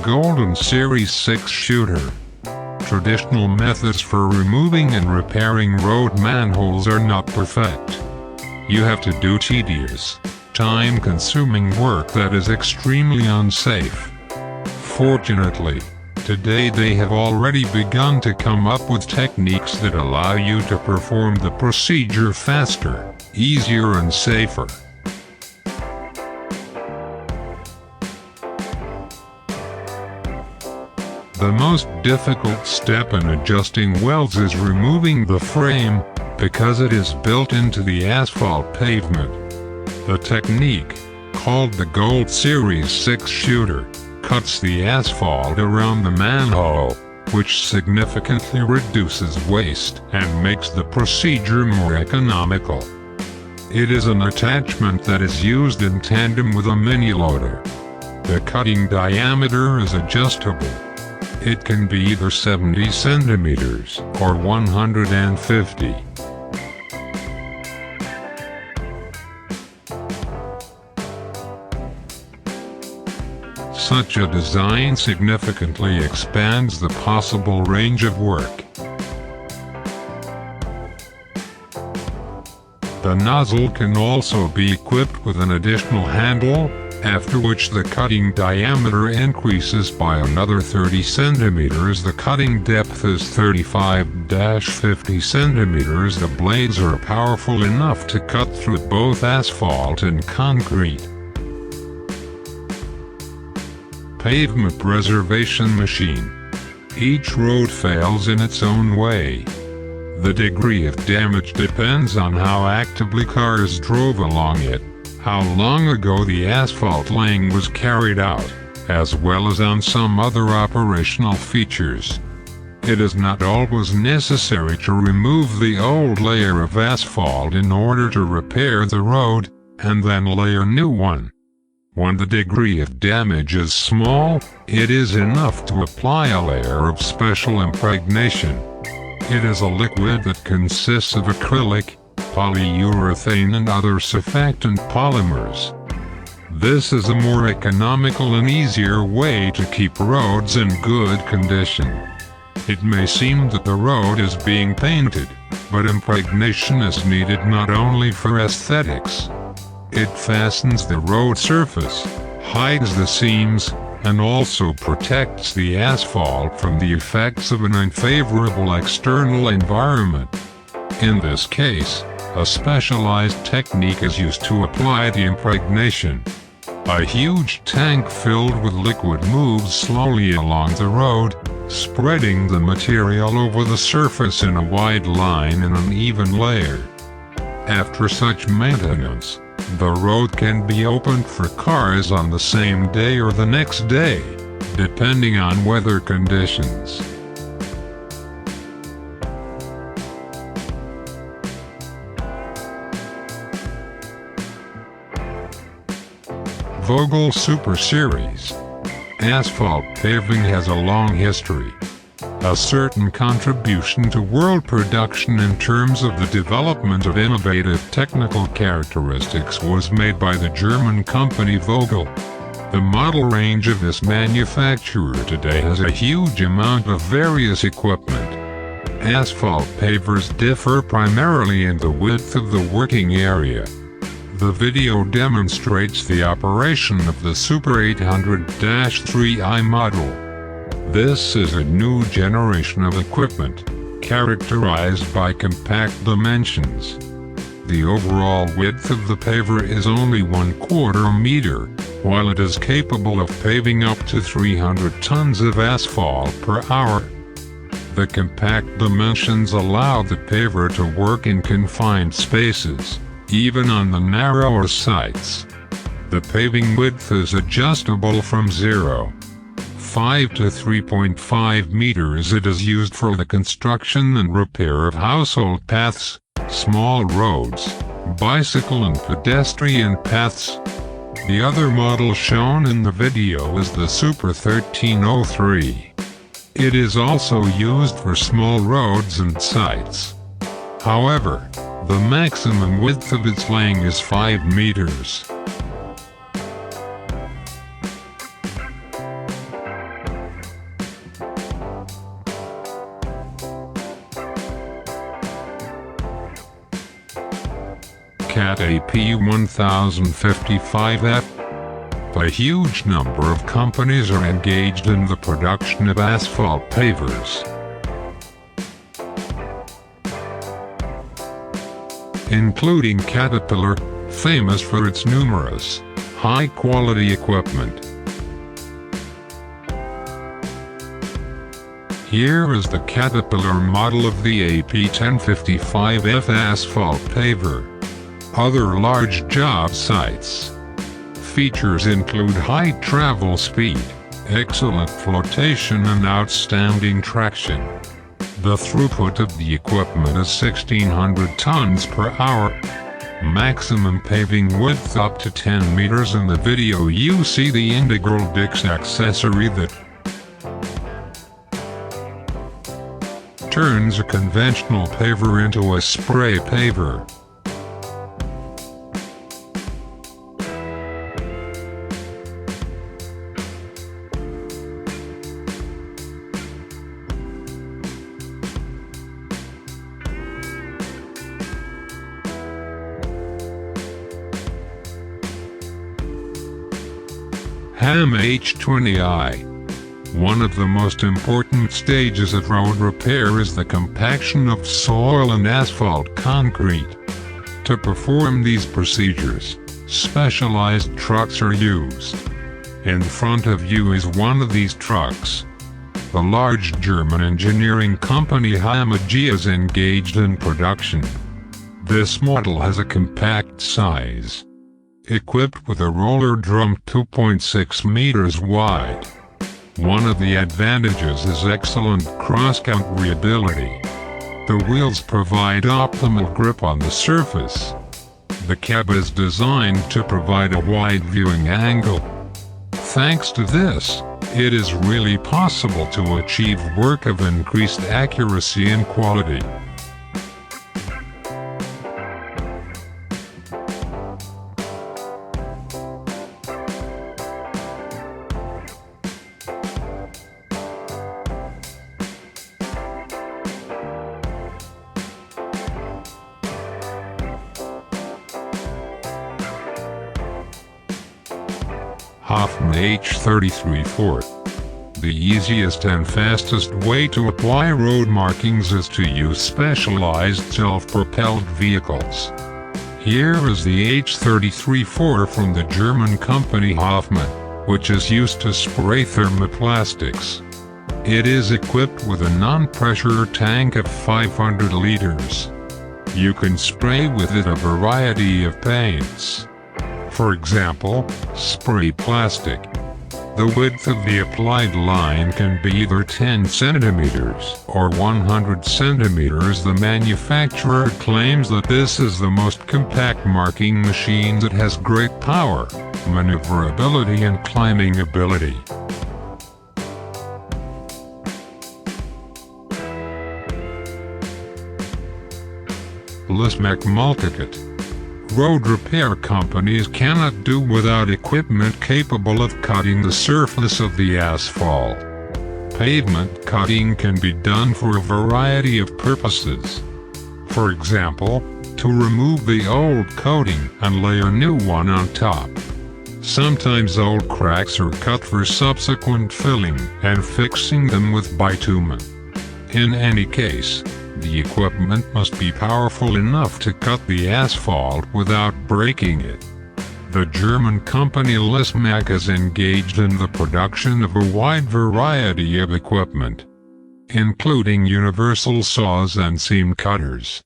Golden Series 6 shooter. Traditional methods for removing and repairing road manholes are not perfect. You have to do tedious, time-consuming work that is extremely unsafe. Fortunately, today they have already begun to come up with techniques that allow you to perform the procedure faster, easier and safer. The most difficult step in adjusting welds is removing the frame, because it is built into the asphalt pavement. The technique, called the Gold Series 6 shooter, cuts the asphalt around the manhole, which significantly reduces waste and makes the procedure more economical. It is an attachment that is used in tandem with a mini-loader. The cutting diameter is adjustable. It can be either 70 centimeters or 150. Such a design significantly expands the possible range of work. The nozzle can also be equipped with an additional handle, after which the cutting diameter increases by another 30 centimeters. The cutting depth is 35-50 centimeters. The blades are powerful enough to cut through both asphalt and concrete. Pavement preservation machine. Each road fails in its own way. The degree of damage depends on how actively cars drove along it, how long ago the asphalt laying was carried out, as well as on some other operational features. It is not always necessary to remove the old layer of asphalt in order to repair the road, and then lay a new one. When the degree of damage is small, it is enough to apply a layer of special impregnation. It is a liquid that consists of acrylic, polyurethane and other surfactant polymers. This is a more economical and easier way to keep roads in good condition. It may seem that the road is being painted, but impregnation is needed not only for aesthetics. It fastens the road surface, hides the seams, and also protects the asphalt from the effects of an unfavorable external environment. In this case, a specialized technique is used to apply the impregnation. A huge tank filled with liquid moves slowly along the road, spreading the material over the surface in a wide line in an even layer. After such maintenance, the road can be opened for cars on the same day or the next day, depending on weather conditions. Vogel Super Series. Asphalt paving has a long history. A certain contribution to world production in terms of the development of innovative technical characteristics was made by the German company Vogel. The model range of this manufacturer today has a huge amount of various equipment. Asphalt pavers differ primarily in the width of the working area. The video demonstrates the operation of the Super 800-3i model. This is a new generation of equipment, characterized by compact dimensions. The overall width of the paver is only 1/4 meter, while it is capable of paving up to 300 tons of asphalt per hour. The compact dimensions allow the paver to work in confined spaces, even on the narrower sites. The paving width is adjustable from 0.5 to 3.5 meters. It is used for the construction and repair of household paths, small roads, bicycle and pedestrian paths. The other model shown in the video is the Super 1303. It is also used for small roads and sites. However, the maximum width of its laying is 5 meters. Cat AP1055F. A huge number of companies are engaged in the production of asphalt pavers, including Caterpillar, famous for its numerous, high-quality equipment. Here is the Caterpillar model of the AP1055F asphalt paver. Other large job sites. Features include high travel speed, excellent flotation and outstanding traction. The throughput of the equipment is 1,600 tons per hour. Maximum paving width up to 10 meters. In the video you see the integral disc accessory that turns a conventional paver into a spray paver. HAM H20I. One of the most important stages of road repair is the compaction of soil and asphalt concrete. To perform these procedures, specialized trucks are used. In front of you is one of these trucks. The large German engineering company HAM AG is engaged in production. This model has a compact size, equipped with a roller drum 2.6 meters wide. One of the advantages is excellent cross-country ability. The wheels provide optimal grip on the surface. The cab is designed to provide a wide viewing angle. Thanks to this, it is really possible to achieve work of increased accuracy and quality. Hoffman H33-4. The easiest and fastest way to apply road markings is to use specialized self-propelled vehicles. Here is the H33-4 from the German company Hoffman, which is used to spray thermoplastics. It is equipped with a non-pressure tank of 500 liters. You can spray with it a variety of paints. For example, spray plastic. The width of the applied line can be either 10 centimeters or 100 centimeters. The manufacturer claims that this is the most compact marking machine that has great power, maneuverability and climbing ability. Lismac Multikit. Road repair companies cannot do without equipment capable of cutting the surface of the asphalt. Pavement cutting can be done for a variety of purposes. For example, to remove the old coating and lay a new one on top. Sometimes old cracks are cut for subsequent filling and fixing them with bitumen. In any case, the equipment must be powerful enough to cut the asphalt without breaking it. The German company Lismac is engaged in the production of a wide variety of equipment, including universal saws and seam cutters.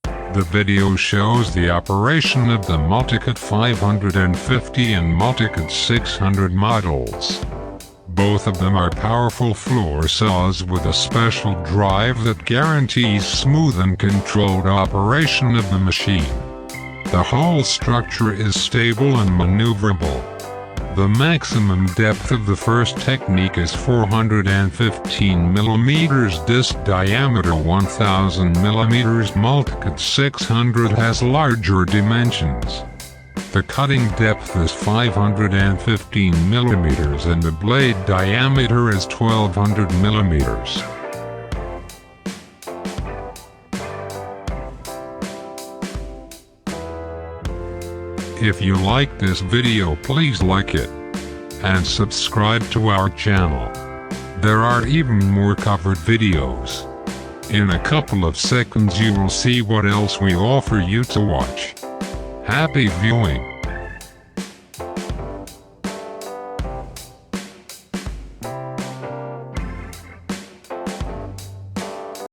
The video shows the operation of the Multikit 550 and Multikit 600 models. Both of them are powerful floor saws with a special drive that guarantees smooth and controlled operation of the machine. The whole structure is stable and maneuverable. The maximum depth of the first technique is 415 mm, disc diameter 1000 mm. Multikit 600 has larger dimensions. The cutting depth is 515 mm and the blade diameter is 1200 mm. If you like this video, please like it and subscribe to our channel. There are even more covered videos. In a couple of seconds you will see what else we offer you to watch. Happy viewing!